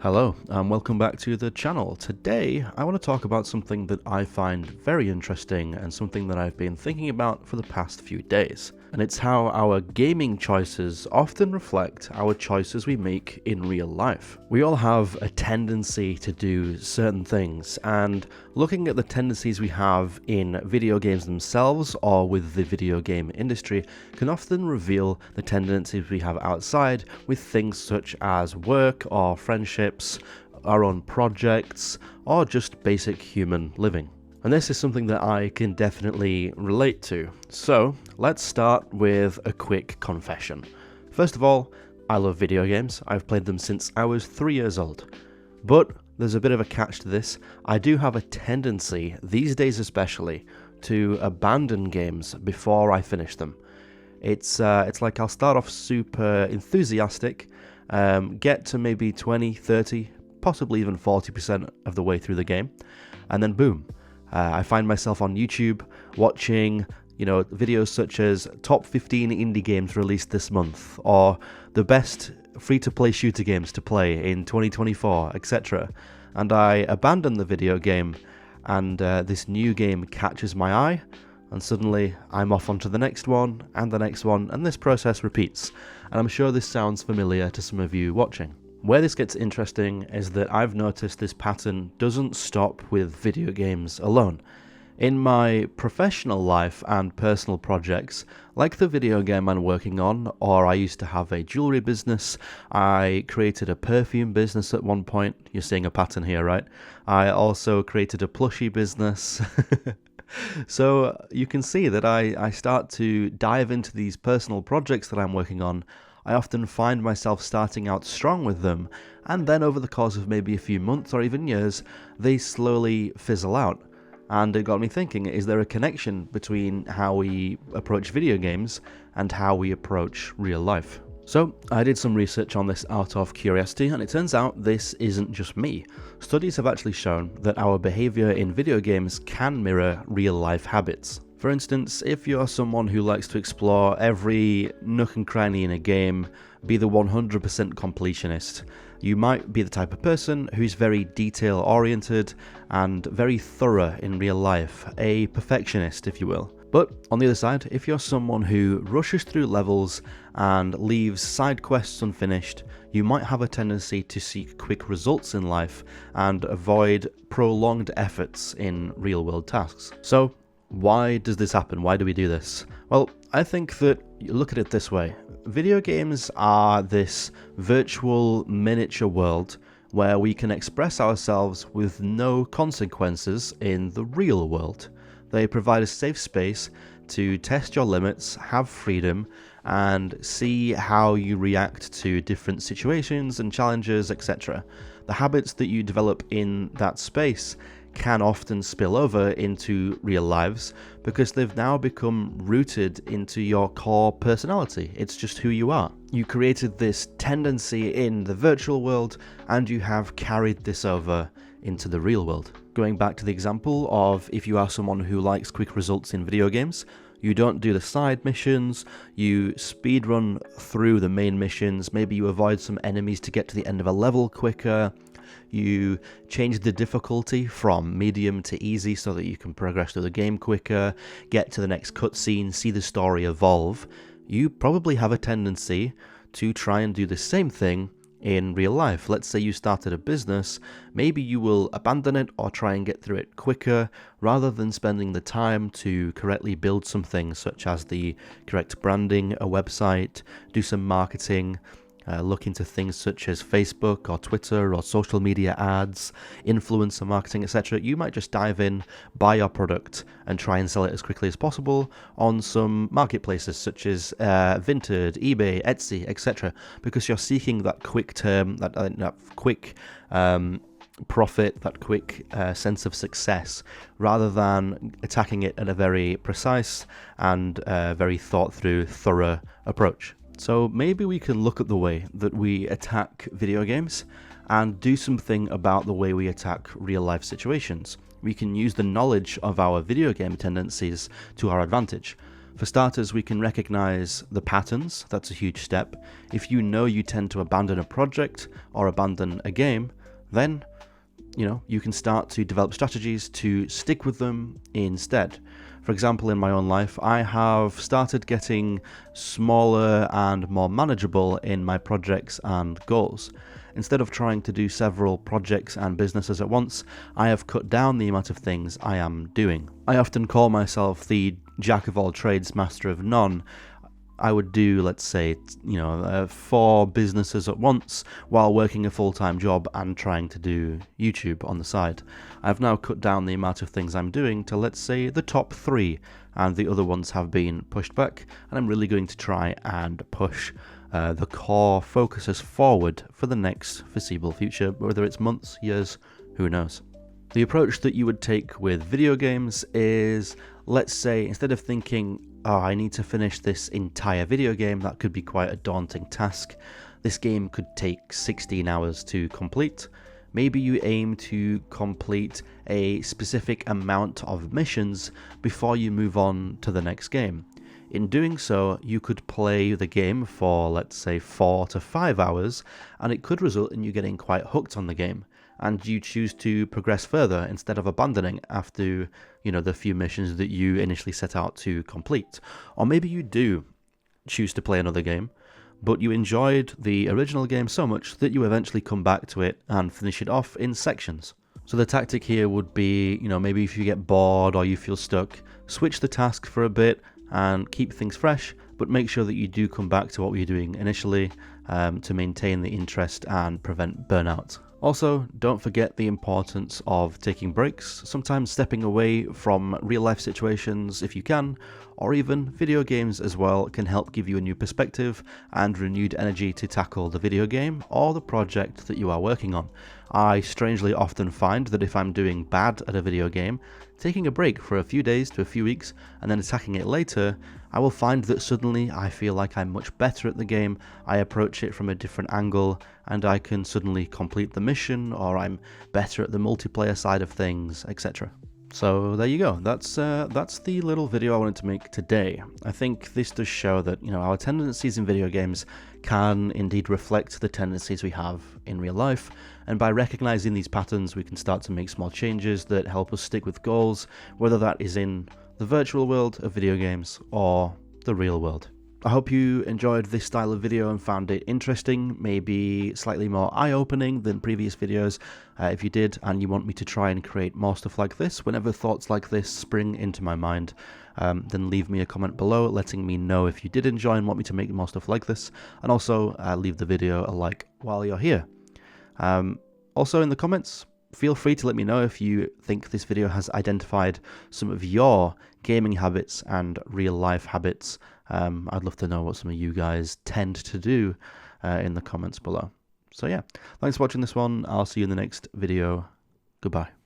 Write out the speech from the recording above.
Hello and welcome back to the channel. Today I want to talk about something that I find very interesting and something that I've been thinking about for the past few days. And it's how our gaming choices often reflect our choices we make in real life. We all have a tendency to do certain things, and looking at the tendencies we have in video games themselves or with the video game industry can often reveal the tendencies we have outside with things such as work or friendships, our own projects, or just basic human living. And this is something that I can definitely relate to. So let's start with a quick confession. First of all, I love video games. I've played them since I was 3 years old. But there's a bit of a catch to this. I do have a tendency, these days especially, to abandon games before I finish them. It's like I'll start off super enthusiastic, get to maybe 20, 30, possibly even 40% of the way through the game, and then boom. I find myself on YouTube watching, videos such as top 15 indie games released this month, or the best free-to-play shooter games to play in 2024, etc. And I abandon the video game, and this new game catches my eye, and suddenly I'm off onto the next one, and the next one, and this process repeats. And I'm sure this sounds familiar to some of you watching. Where this gets interesting is that I've noticed this pattern doesn't stop with video games alone. In my professional life and personal projects, like the video game I'm working on, or I used to have a jewelry business, I created a perfume business at one point. You're seeing a pattern here, right? I also created a plushie business. So you can see that I start to dive into these personal projects that I'm working on. I often find myself starting out strong with them, and then over the course of maybe a few months or even years, they slowly fizzle out. And it got me thinking, is there a connection between how we approach video games and how we approach real life? So I did some research on this out of curiosity, and it turns out this isn't just me. Studies have actually shown that our behavior in video games can mirror real life habits. For instance, if you're someone who likes to explore every nook and cranny in a game, be the 100% completionist, you might be the type of person who's very detail oriented and very thorough in real life, a perfectionist if you will. But on the other side, if you're someone who rushes through levels and leaves side quests unfinished, you might have a tendency to seek quick results in life and avoid prolonged efforts in real world tasks. So why does this happen? Why do we do this? Well, I think that you look at it this way. Video games are this virtual miniature world where we can express ourselves with no consequences in the real world. They provide a safe space to test your limits, have freedom, and see how you react to different situations and challenges, etc. The habits that you develop in that space can often spill over into real lives because they've now become rooted into your core personality. It's just who you are. You created this tendency in the virtual world and you have carried this over into the real world. Going back to the example of if you are someone who likes quick results in video games, you don't do the side missions, you speedrun through the main missions, maybe you avoid some enemies to get to the end of a level quicker, you change the difficulty from medium to easy so that you can progress through the game quicker, get to the next cutscene, see the story evolve. You probably have a tendency to try and do the same thing in real life. Let's say you started a business, maybe you will abandon it or try and get through it quicker rather than spending the time to correctly build something such as the correct branding, a website, do some marketing, look into things such as Facebook or Twitter or social media ads, influencer marketing, etc. You might just dive in, buy your product, and try and sell it as quickly as possible on some marketplaces such as Vinted, eBay, Etsy, etc. Because you're seeking that quick term, that quick profit, that quick sense of success, rather than attacking it in a very precise and very thought-through, thorough approach. So maybe we can look at the way that we attack video games and do something about the way we attack real life situations. We can use the knowledge of our video game tendencies to our advantage. For starters, we can recognize the patterns. That's a huge step. If you know you tend to abandon a project or abandon a game, then you can start to develop strategies to stick with them instead. For example, in my own life, I have started getting smaller and more manageable in my projects and goals. Instead of trying to do several projects and businesses at once, I have cut down the amount of things I am doing. I often call myself the jack of all trades, master of none. I would do, let's say, 4 businesses at once while working a full-time job and trying to do YouTube on the side. I've now cut down the amount of things I'm doing to, let's say, the top 3, and the other ones have been pushed back, and I'm really going to try and push the core focuses forward for the next foreseeable future, whether it's months, years, who knows. The approach that you would take with video games is, let's say, instead of thinking, oh, I need to finish this entire video game, that could be quite a daunting task. This game could take 16 hours to complete. Maybe you aim to complete a specific amount of missions before you move on to the next game. In doing so, you could play the game for, let's say, 4 to 5 hours, and it could result in you getting quite hooked on the game, and you choose to progress further instead of abandoning after, the few missions that you initially set out to complete. Or maybe you do choose to play another game, but you enjoyed the original game so much that you eventually come back to it and finish it off in sections. So the tactic here would be, maybe if you get bored or you feel stuck, switch the task for a bit and keep things fresh, but make sure that you do come back to what you're doing initially to maintain the interest and prevent burnout. Also, don't forget the importance of taking breaks, sometimes stepping away from real life situations if you can, or even video games as well can help give you a new perspective and renewed energy to tackle the video game or the project that you are working on. I strangely often find that if I'm doing bad at a video game, taking a break for a few days to a few weeks and then attacking it later, I will find that suddenly I feel like I'm much better at the game, I approach it from a different angle, and I can suddenly complete the mission, or I'm better at the multiplayer side of things, etc. So there you go, that's the little video I wanted to make today. I think this does show that, our tendencies in video games can indeed reflect the tendencies we have in real life, and by recognizing these patterns we can start to make small changes that help us stick with goals, whether that is in the virtual world of video games or the real world. I hope you enjoyed this style of video and found it interesting, maybe slightly more eye-opening than previous videos. If you did and you want me to try and create more stuff like this, whenever thoughts like this spring into my mind, then leave me a comment below letting me know if you did enjoy and want me to make more stuff like this, and also leave the video a like while you're here. Also in the comments, feel free to let me know if you think this video has identified some of your gaming habits and real life habits. I'd love to know what some of you guys tend to do in the comments below. So yeah, thanks for watching this one. I'll see you in the next video. Goodbye.